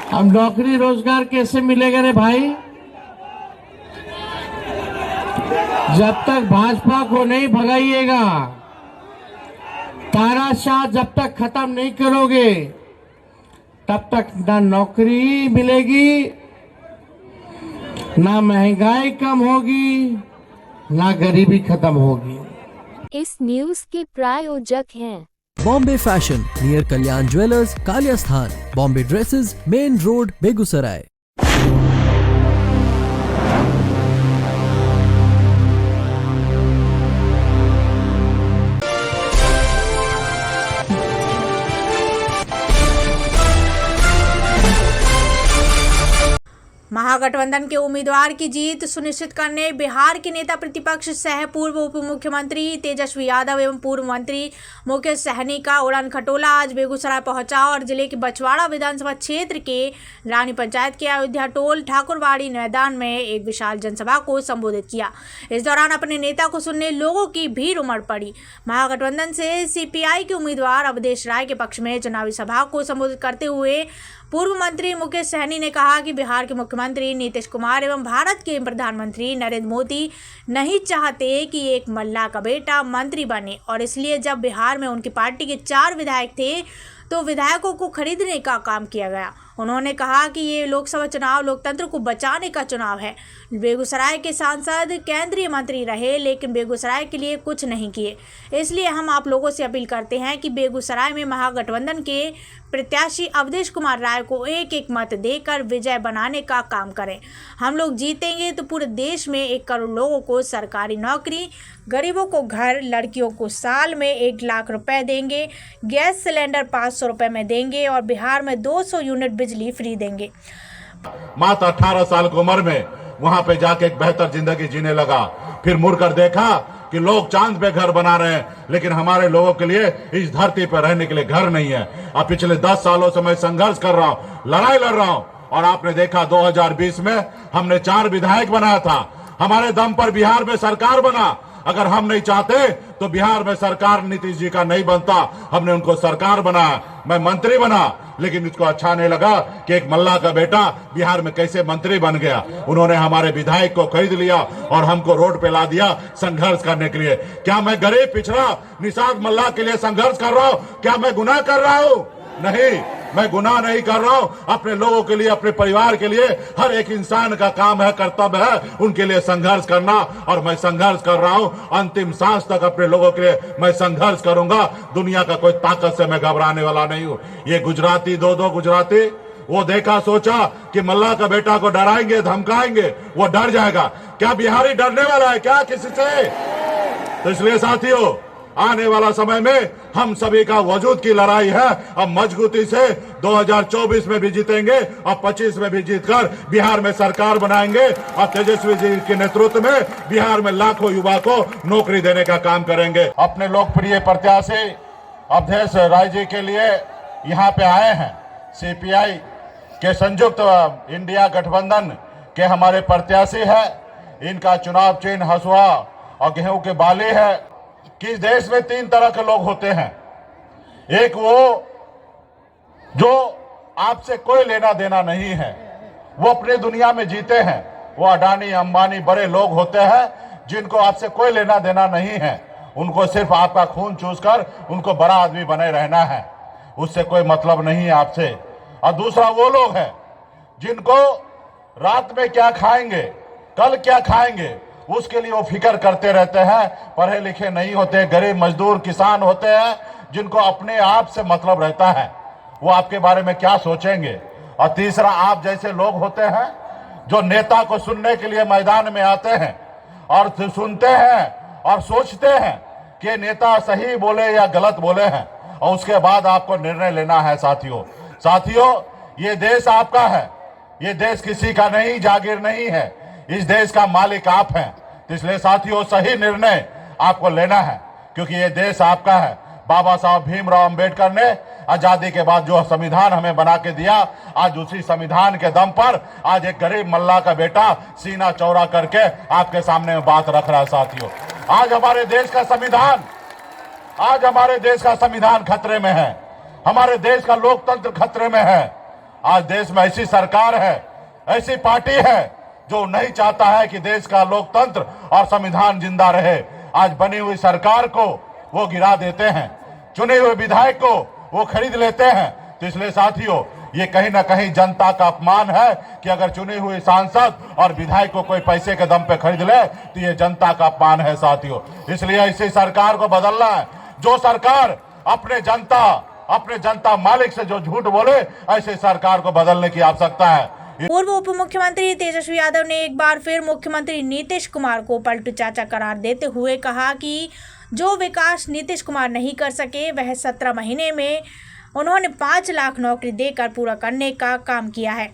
अब नौकरी रोजगार कैसे मिलेगा रे भाई? जब तक भाजपा को नहीं भगाइएगा, तानाशाह जब तक खत्म नहीं करोगे, तब तक ना नौकरी मिलेगी, ना महंगाई कम होगी, ना गरीबी खत्म होगी। इस न्यूज के प्रायोजक हैं Bombay fashion near Kalyan jewellers, कालिया स्थान, Bombay dresses, main road, Begusarai. Mahagathbandhan के उम्मीदवार की जीत सुनिश्चित करने बिहार के नेता प्रतिपक्ष सह पूर्व उप मुख्यमंत्री तेजस्वी यादव एवं पूर्व मंत्री मुकेश सहनी का उड़न खटोला आज बेगूसराय पहुंचा और जिले के बछवाड़ा विधानसभा क्षेत्र के रानी पंचायत के अयोध्या टोल ठाकुरबाड़ी मैदान में एक विशाल जनसभा को संबोधित किया। इस दौरान अपने नेता को सुनने लोगों की भीड़ उमड़ पड़ी। महागठबंधन से सीपीआई के उम्मीदवार अवधेश राय के पक्ष में चुनावी सभा को संबोधित करते हुए पूर्व मंत्री मुकेश सहनी ने कहा कि बिहार के मुख्यमंत्री नीतीश कुमार एवं भारत के प्रधानमंत्री नरेंद्र मोदी नहीं चाहते कि एक मल्ला का बेटा मंत्री बने और इसलिए जब बिहार में उनकी पार्टी के 4 विधायक थे तो विधायकों को खरीदने का काम किया गया। उन्होंने कहा कि ये लोकसभा चुनाव लोकतंत्र को बचाने का चुनाव है। बेगूसराय के सांसद केंद्रीय मंत्री रहे लेकिन बेगूसराय के लिए कुछ नहीं किए, इसलिए हम आप लोगों से अपील करते हैं कि बेगूसराय में महागठबंधन के प्रत्याशी अवधेश कुमार राय को एक एक मत देकर विजय बनाने का काम करें। हम लोग जीतेंगे तो पूरे देश में 1 करोड़ लोगों को सरकारी नौकरी, गरीबों को घर, लड़कियों को साल में 1 लाख रुपए देंगे, गैस सिलेंडर 500 रुपए में देंगे और बिहार में 200 यूनिट बिजली फ्री देंगे। मात्र 18 साल की उम्र में वहां पे जाके एक बेहतर जिंदगी जीने लगा। फिर मुड़कर देखा कि लोग चांद पे घर बना रहे हैं, लेकिन हमारे लोगों के लिए इस धरती पर रहने के लिए घर नहीं है। अब पिछले 10 सालों से मैं संघर्ष कर रहा हूं, लड़ाई लड़ रहा हूं और आपने देखा 2020 में हमने 4 विधायक बनाया था। हमारे दम पर बिहार में सरकार बना। अगर हम नहीं चाहते तो बिहार में सरकार नीतीश जी का नहीं बनता। हमने उनको सरकार बनाया, मैं मंत्री बना, लेकिन इसको अच्छा नहीं लगा कि एक मल्ला का बेटा बिहार में कैसे मंत्री बन गया। उन्होंने हमारे विधायक को खरीद लिया और हमको रोड पे ला दिया संघर्ष करने के लिए। क्या मैं गरीब पिछड़ा निषाद मल्ला के लिए संघर्ष कर रहा हूं? क्या मैं गुनाह कर रहा हूं? नहीं, मैं गुनाह नहीं कर रहा हूं। अपने लोगों के लिए, अपने परिवार के लिए हर एक इंसान का काम है, कर्तव्य है उनके लिए संघर्ष करना, और मैं संघर्ष कर रहा हूं। अंतिम सांस तक अपने लोगों के लिए मैं संघर्ष करूंगा। दुनिया का कोई ताकत से मैं घबराने वाला नहीं हूं। ये गुजराती, 2 गुजराती, वो देखा सोचा कि मल्ला का बेटा को डराएंगे, धमकाएंगे, वो डर जाएगा। क्या बिहारी डरने वाला है क्या किसी से? तो इसलिए साथियों, आने वाला समय में हम सभी का वजूद की लड़ाई है। अब मजबूती से 2024 में भी जीतेंगे और 25 में भी जीतकर बिहार में सरकार बनाएंगे और तेजस्वी जी के नेतृत्व में बिहार में लाखों युवा को नौकरी देने का काम करेंगे। अपने लोकप्रिय प्रत्याशी अवधेश राय जी के लिए यहाँ पे आए हैं। सीपीआई के संयुक्त इंडिया गठबंधन के हमारे प्रत्याशी है। इनका चुनाव चिन्ह हसुआ और गेहूं के बाली है। कि देश में 3 तरह के लोग होते हैं। एक वो जो आपसे कोई लेना देना नहीं है, वो अपनी दुनिया में जीते हैं। वो अडानी, अंबानी बड़े लोग होते हैं जिनको आपसे कोई लेना देना नहीं है। उनको सिर्फ आपका खून चूसकर उनको बड़ा आदमी बने रहना है, उससे कोई मतलब नहीं है आपसे। और दूसरा वो लोग हैं जिनको रात में क्या खाएंगे, कल क्या खाएंगे, उसके लिए वो फिक्र करते रहते हैं। पढ़े लिखे नहीं होते, गरीब मजदूर किसान होते हैं, जिनको अपने आप से मतलब रहता है। वो आपके बारे में क्या सोचेंगे। और तीसरा आप जैसे लोग होते हैं जो नेता को सुनने के लिए मैदान में आते हैं और सुनते हैं और सोचते हैं कि नेता सही बोले या गलत बोले हैं, और उसके बाद आपको निर्णय लेना है। साथियों, ये देश आपका है, ये देश किसी का नहीं, जागीर नहीं है। इस देश का मालिक आप हैं। इसलिए साथियों, सही निर्णय आपको लेना है, क्योंकि ये देश आपका है। बाबा साहब भीमराव अंबेडकर ने आजादी के बाद जो संविधान हमें बना के दिया, आज उसी संविधान के दम पर आज एक गरीब मल्ला का बेटा सीना चौड़ा करके आपके सामने बात रख रहा है। साथियों, आज हमारे देश का संविधान खतरे में है। हमारे देश का लोकतंत्र खतरे में है। आज देश में ऐसी सरकार है, ऐसी पार्टी है जो नहीं चाहता है कि देश का लोकतंत्र और संविधान जिंदा रहे। आज बनी हुई सरकार को वो गिरा देते हैं, चुने हुए विधायक को वो खरीद लेते हैं। तो इसलिए साथियों, ये कहीं ना कहीं जनता का अपमान है कि अगर चुने हुए सांसद और विधायक को कोई पैसे के दम पे खरीद ले तो ये जनता का अपमान है साथियों। इसलिए ऐसी सरकार को बदलना है। जो सरकार अपने जनता मालिक से जो झूठ बोले, ऐसे सरकार को बदलने की आवश्यकता है। पूर्व उप मुख्यमंत्री तेजस्वी यादव ने एक बार फिर मुख्यमंत्री नीतीश कुमार को पलटू चाचा करार देते हुए कहा कि जो विकास नीतीश कुमार नहीं कर सके वह 17 महीने में उन्होंने 5 लाख नौकरी देकर पूरा करने का काम किया है।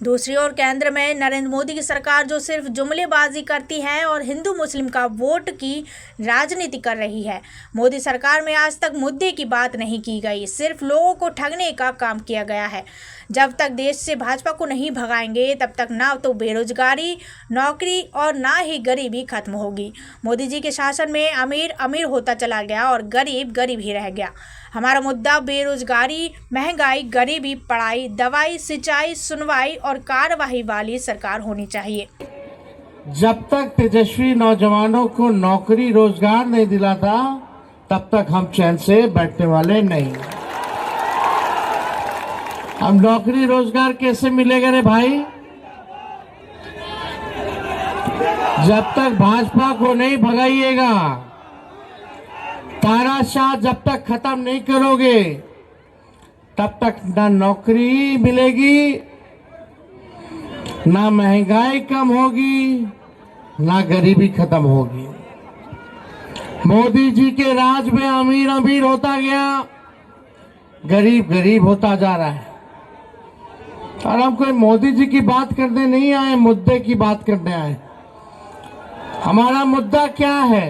दूसरी ओर केंद्र में नरेंद्र मोदी की सरकार जो सिर्फ जुमलेबाजी करती है और हिंदू मुस्लिम का वोट की राजनीति कर रही है। मोदी सरकार में आज तक मुद्दे की बात नहीं की गई, सिर्फ लोगों को ठगने का काम किया गया है। जब तक देश से भाजपा को नहीं भगाएंगे तब तक ना तो बेरोजगारी, नौकरी और ना ही गरीबी खत्म होगी। मोदी जी के शासन में अमीर अमीर होता चला गया और गरीब गरीब ही रह गया। हमारा मुद्दा बेरोजगारी, महंगाई, गरीबी, पढ़ाई, दवाई, सिंचाई, सुनवाई और कार्यवाही वाली सरकार होनी चाहिए। जब तक तेजस्वी नौजवानों को नौकरी रोजगार नहीं दिलाता तब तक हम चैन से बैठने वाले नहीं। अब नौकरी रोजगार कैसे मिलेगा रे भाई? जब तक भाजपा को नहीं भगाइएगा, तानाशाह जब तक खत्म नहीं करोगे तब तक ना नौकरी मिलेगी, ना महंगाई कम होगी, ना गरीबी खत्म होगी। मोदी जी के राज में अमीर अमीर होता गया, गरीब गरीब होता जा रहा है। और हम कोई मोदी जी की बात करने नहीं आए, मुद्दे की बात करने आए। हमारा मुद्दा क्या है?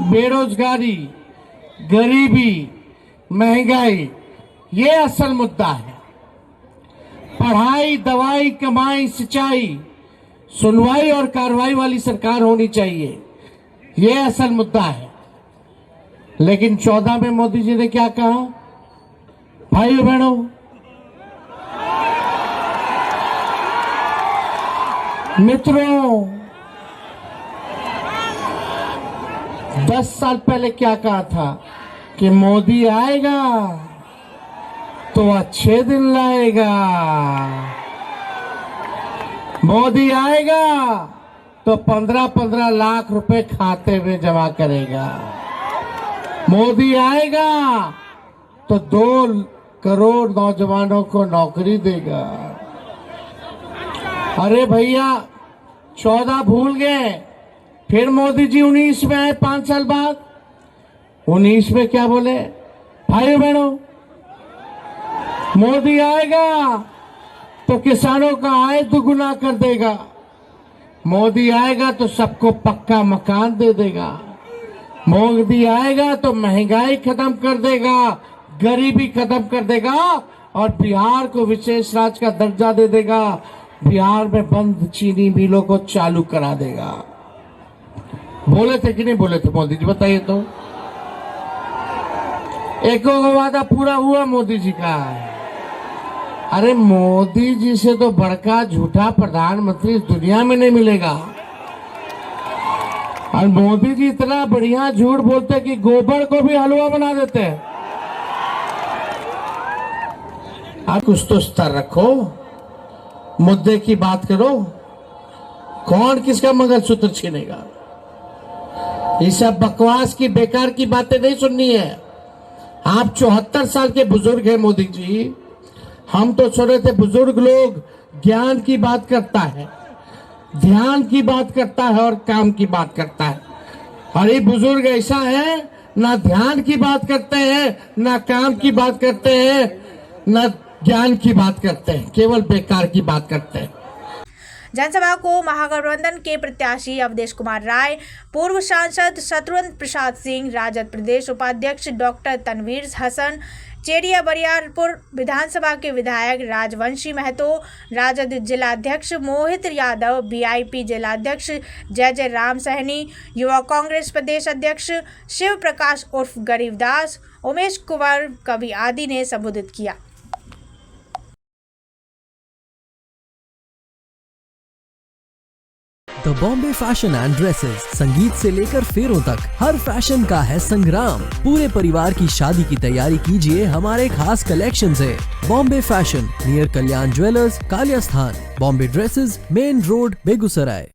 बेरोजगारी, गरीबी, महंगाई, ये असल मुद्दा है। पढ़ाई, दवाई, कमाई, सिंचाई, सुनवाई और कार्रवाई वाली सरकार होनी चाहिए, ये असल मुद्दा है। लेकिन 14 में मोदी जी ने क्या कहा? भाइयों बहनों, मित्रों, 10 साल पहले क्या कहा था कि मोदी आएगा तो अच्छे दिन लाएगा, मोदी आएगा तो 15-15 लाख रुपए खाते में जमा करेगा, मोदी आएगा तो 2 करोड़ नौजवानों को नौकरी देगा। अरे भैया, 14 भूल गए, फिर मोदी जी 19 में आए 5 साल बाद। 19 में क्या बोले? भाइयों बहनों, मोदी आएगा तो किसानों का आय दुगुना कर देगा, मोदी आएगा तो सबको पक्का मकान दे देगा, मोदी आएगा तो महंगाई खत्म कर देगा, गरीबी खत्म कर देगा और बिहार को विशेष राज्य का दर्जा दे देगा, बिहार में बंद चीनी मिलों को चालू करा देगा। बोले थे कि नहीं बोले थे मोदी जी? बताइए तो। एक वादा पूरा हुआ मोदी जी का? अरे मोदी जी से तो बड़का झूठा प्रधानमंत्री इस दुनिया में नहीं मिलेगा। और मोदी जी इतना बढ़िया झूठ बोलते कि गोबर को भी हलवा बना देते हैं। आप कुछ तो स्तर रखो, मुद्दे की बात करो। कौन किसका मंगलसूत्र छीनेगा? ये सब बकवास की बेकार की बातें नहीं सुननी है। आप 74 साल के बुजुर्ग हैं मोदी जी। हम तो सुन रहे थे बुजुर्ग लोग ज्ञान की बात करता है, ध्यान की बात करता है और काम की बात करता है। और ये बुजुर्ग ऐसा है, ना ध्यान की बात करते हैं, ना काम की बात करते हैं, ना ज्ञान की बात करते हैं, केवल बेकार की बात करते हैं। जनसभा को महागठबंधन के प्रत्याशी अवधेश कुमार राय, पूर्व सांसद शत्रुघ्न प्रसाद सिंह, राजद प्रदेश उपाध्यक्ष डॉक्टर तनवीर हसन, चेरिया बरियारपुर विधानसभा के विधायक राजवंशी महतो, राजद जिलाध्यक्ष मोहित यादव, बीआईपी जिलाध्यक्ष जय जय राम सहनी, युवा कांग्रेस प्रदेश अध्यक्ष शिव प्रकाश उर्फ गरीबदास, उमेश कुंवर कवि आदि ने संबोधित किया। The Bombay fashion and dresses, संगीत से लेकर फेरों तक हर फैशन का है संग्राम। पूरे परिवार की शादी की तैयारी कीजिए हमारे खास कलेक्शन से। Bombay fashion near Kalyan jewellers, कालिया स्थान। Bombay dresses, main road, Begusarai.